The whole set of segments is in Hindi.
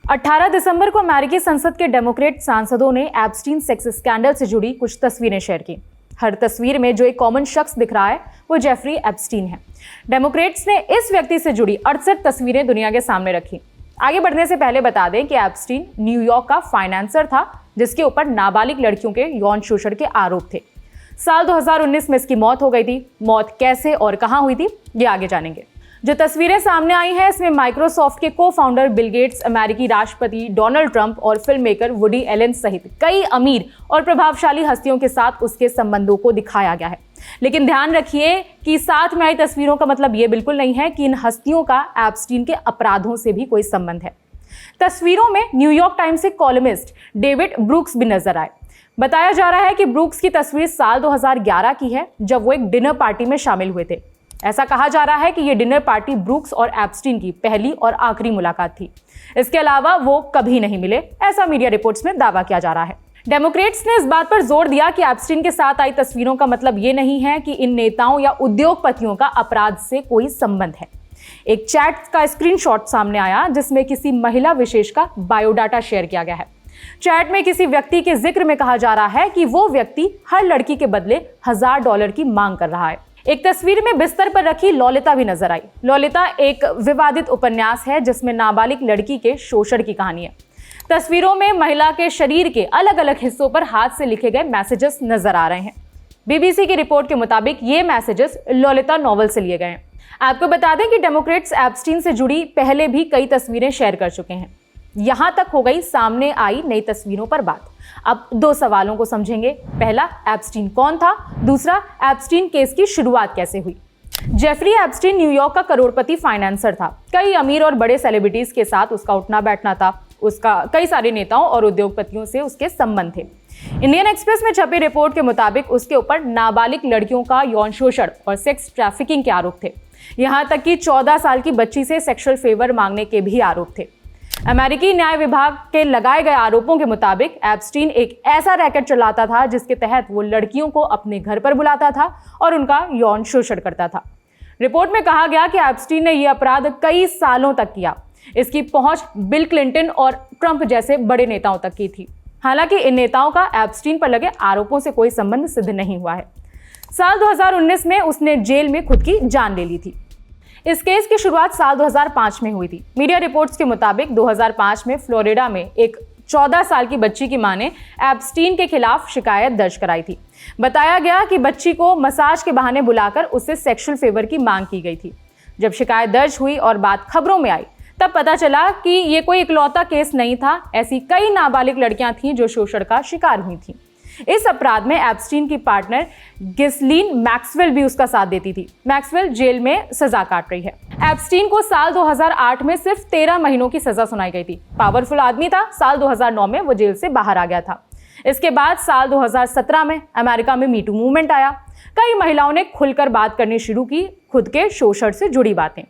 18 दिसंबर को अमेरिकी संसद के डेमोक्रेट सांसदों ने एप्स्टीन सेक्स स्कैंडल से जुड़ी कुछ तस्वीरें शेयर की। हर तस्वीर में जो एक कॉमन शख्स दिख रहा है वो जेफरी एप्स्टीन है। डेमोक्रेट्स ने इस व्यक्ति से जुड़ी 68 तस्वीरें दुनिया के सामने रखी। आगे बढ़ने से पहले बता दें कि एप्स्टीन न्यूयॉर्क का फाइनेंसर था जिसके ऊपर नाबालिग लड़कियों के यौन शोषण के आरोप थे। साल 2019 में इसकी मौत हो गई थी। मौत कैसे और कहां हुई थी ये आगे जानेंगे। जो तस्वीरें सामने आई हैं इसमें माइक्रोसॉफ्ट के को फाउंडर बिल गेट्स, अमेरिकी राष्ट्रपति डोनाल्ड ट्रंप और फिल्म मेकर वुडी एलन सहित कई अमीर और प्रभावशाली हस्तियों के साथ उसके संबंधों को दिखाया गया है। लेकिन ध्यान रखिए कि साथ में आई तस्वीरों का मतलब ये बिल्कुल नहीं है कि इन हस्तियों का एप्स्टीन के अपराधों से भी कोई संबंध है। तस्वीरों में न्यूयॉर्क टाइम्स के कॉलमिस्ट डेविड ब्रूक्स भी नजर आए। बताया जा रहा है कि ब्रूक्स की तस्वीर साल 2011 की है जब वो एक डिनर पार्टी में शामिल हुए थे। ऐसा कहा जा रहा है कि यह डिनर पार्टी ब्रूक्स और एप्स्टीन की पहली और आखिरी मुलाकात थी। इसके अलावा वो कभी नहीं मिले, ऐसा मीडिया रिपोर्ट्स में दावा किया जा रहा है। डेमोक्रेट्स ने इस बात पर जोर दिया कि एप्स्टीन के साथ आई तस्वीरों का मतलब ये नहीं है कि इन नेताओं या उद्योगपतियों का अपराध से कोई संबंध है। एक चैट का स्क्रीनशॉट सामने आया जिसमें किसी महिला विशेष का बायोडाटा शेयर किया गया है। चैट में किसी व्यक्ति के जिक्र में कहा जा रहा है कि वो व्यक्ति हर लड़की के बदले $1000 की मांग कर रहा है। एक तस्वीर में बिस्तर पर रखी ललिता भी नजर आई। ललिता एक विवादित उपन्यास है जिसमें नाबालिग लड़की के शोषण की कहानी है। तस्वीरों में महिला के शरीर के अलग अलग हिस्सों पर हाथ से लिखे गए मैसेजेस नजर आ रहे हैं। बीबीसी की रिपोर्ट के मुताबिक ये मैसेजेस ललिता नॉवल से लिए गए हैं। आपको बता दें कि डेमोक्रेट्स एप्स्टीन से जुड़ी पहले भी कई तस्वीरें शेयर कर चुके हैं। यहां तक हो गई सामने आई नई तस्वीरों पर बात। अब दो सवालों को समझेंगे। पहला, एप्स्टीन कौन था? दूसरा, एप्स्टीन केस की शुरुआत कैसे हुई? जेफरी एप्स्टीन न्यूयॉर्क का करोड़पति फाइनेंसर था। कई अमीर और बड़े सेलिब्रिटीज के साथ उसका उठना बैठना था। उसका कई सारे नेताओं और उद्योगपतियों से उसके संबंध थे। इंडियन एक्सप्रेस में छपी रिपोर्ट के मुताबिक उसके ऊपर नाबालिग लड़कियों का यौन शोषण और सेक्स ट्रैफिकिंग के आरोप थे। यहां तक कि 14 साल की बच्ची से सेक्सुअल फेवर मांगने के भी आरोप थे। अमेरिकी न्याय विभाग के लगाए गए आरोपों के मुताबिक एप्स्टीन एक ऐसा रैकेट चलाता था जिसके तहत वो लड़कियों को अपने घर पर बुलाता था और उनका यौन शोषण करता था। रिपोर्ट में कहा गया कि एप्स्टीन ने यह अपराध कई सालों तक किया। इसकी पहुंच बिल क्लिंटन और ट्रंप जैसे बड़े नेताओं तक की थी। हालांकि इन नेताओं का एप्स्टीन पर लगे आरोपों से कोई संबंध सिद्ध नहीं हुआ है। साल 2019 में उसने जेल में खुद की जान ले ली थी। इस केस की शुरुआत साल 2005 में हुई थी। मीडिया रिपोर्ट्स के मुताबिक 2005 में फ्लोरिडा में एक 14 साल की बच्ची की मां ने एप्स्टीन के खिलाफ शिकायत दर्ज कराई थी। बताया गया कि बच्ची को मसाज के बहाने बुलाकर उससे सेक्सुअल फेवर की मांग की गई थी। जब शिकायत दर्ज हुई और बात खबरों में आई तब पता चला कि ये कोई इकलौता केस नहीं था। ऐसी कई नाबालिग लड़कियां थीं जो शोषण का शिकार हुई थीं। इस अपराध में एप्स्टीन की पार्टनर गिस्लीन मैक्सवेल भी उसका साथ देती थी। मैक्सवेल जेल में सजा काट रही है। एप्स्टीन को साल 2008 में सिर्फ 13 महीनों की सजा सुनाई गई थी। पावरफुल आदमी था। साल 2009 में वो जेल से बाहर आ गया था। इसके बाद साल 2017 में अमेरिका में मीटू मूवमेंट आया। कई महिलाओं ने खुलकर बात करनी शुरू की, खुद के शोषण से जुड़ी बातें।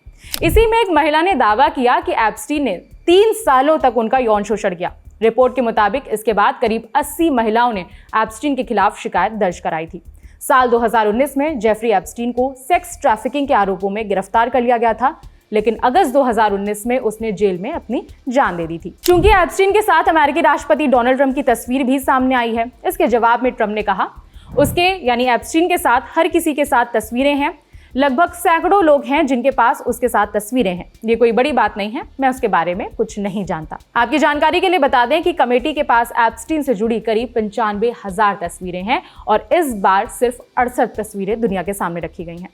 इसी में एक महिला ने दावा किया कि एप्स्टीन ने 3 सालों तक उनका यौन शोषण किया। रिपोर्ट के मुताबिक इसके बाद करीब 80 महिलाओं ने एप्स्टीन के खिलाफ शिकायत दर्ज कराई थी। साल 2019 में जेफरी एप्स्टीन को सेक्स ट्रैफिकिंग के आरोपों में गिरफ्तार कर लिया गया था, लेकिन अगस्त 2019 में उसने जेल में अपनी जान दे दी थी। चूंकि एप्स्टीन के साथ अमेरिकी राष्ट्रपति डोनाल्ड ट्रंप की तस्वीर भी सामने आई है, इसके जवाब में ट्रंप ने कहा उसके यानी एप्स्टीन के साथ हर किसी के साथ तस्वीरें हैं। लगभग सैकड़ों लोग हैं जिनके पास उसके साथ तस्वीरें हैं। ये कोई बड़ी बात नहीं है। मैं उसके बारे में कुछ नहीं जानता। आपकी जानकारी के लिए बता दें कि कमेटी के पास एप्स्टीन से जुड़ी करीब 95,000 तस्वीरें हैं और इस बार सिर्फ 68 तस्वीरें दुनिया के सामने रखी गई हैं।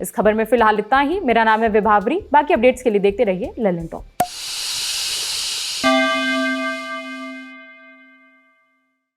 इस खबर में फिलहाल इतना ही। मेरा नाम है विभावरी। बाकी अपडेट्स के लिए देखते रहिए ललन टॉप।